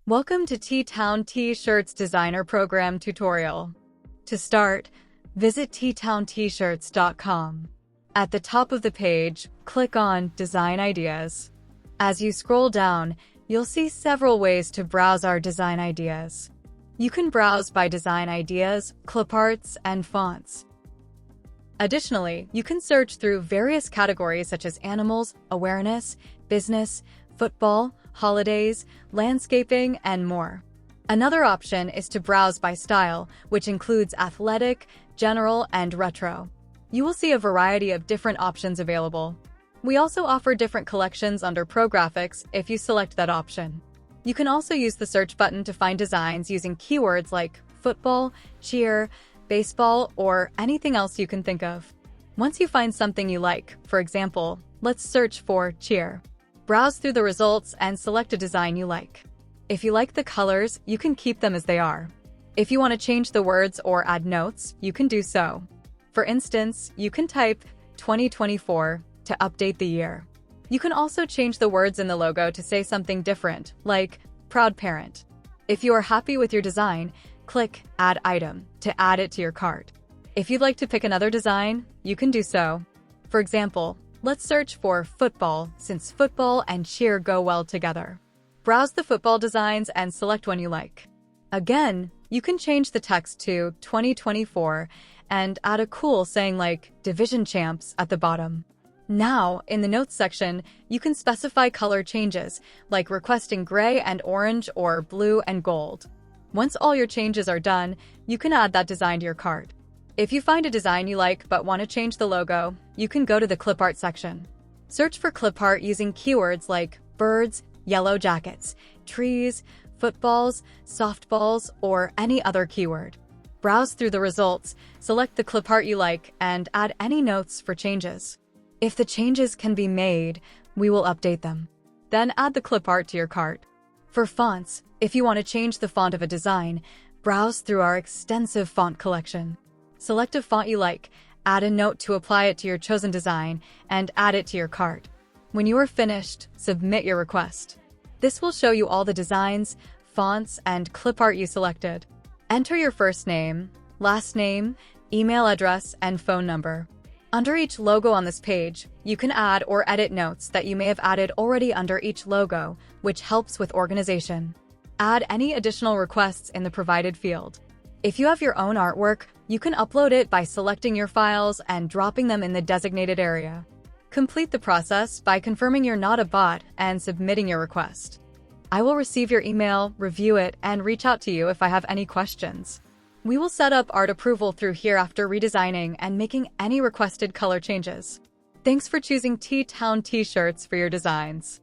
Welcome to Ttown Tshirts Designer Program tutorial. To start, visit TtownTshirts.com. At the top of the page, click on Design Ideas. As you scroll down, you'll see several ways to browse our design ideas. You can browse by design ideas, clip arts, and fonts. Additionally, you can search through various categories such as animals, awareness, business, football, holidays, landscaping, and more. Another option is to browse by style, which includes athletic, general, and retro. You will see a variety of different options available. We also offer different collections under Pro Graphics if you select that option. You can also use the search button to find designs using keywords like football, cheer, baseball, or anything else you can think of. Once you find something you like, for example, let's search for cheer. Browse through the results and select a design you like. If you like the colors, you can keep them as they are. If you want to change the words or add notes, you can do so. For instance, you can type 2024 to update the year. You can also change the words in the logo to say something different, like proud parent. If you are happy with your design, click Add Item to add it to your cart. If you'd like to pick another design, you can do so. For example, let's search for football since football and cheer go well together. Browse the football designs and select one you like. Again, you can change the text to 2024 and add a cool saying like Division Champs at the bottom. Now, in the notes section, you can specify color changes, like requesting gray and orange or blue and gold. Once all your changes are done, you can add that design to your cart. If you find a design you like but want to change the logo, you can go to the clip art section. Search for clip art using keywords like birds, yellow jackets, trees, footballs, softballs, or any other keyword. Browse through the results, select the clip art you like, and add any notes for changes. If the changes can be made, we will update them. Then add the clip art to your cart. For fonts, if you want to change the font of a design, browse through our extensive font collection. Select a font you like, add a note to apply it to your chosen design, and add it to your cart. When you are finished, submit your request. This will show you all the designs, fonts, and clip art you selected. Enter your first name, last name, email address, and phone number. Under each logo on this page, you can add or edit notes that you may have added already under each logo, which helps with organization. Add any additional requests in the provided field. If you have your own artwork, you can upload it by selecting your files and dropping them in the designated area. Complete the process by confirming you're not a bot and submitting your request. I will receive your email, review it, and reach out to you if I have any questions. We will set up art approval through here after redesigning and making any requested color changes. Thanks for choosing Ttown Tshirts for your designs.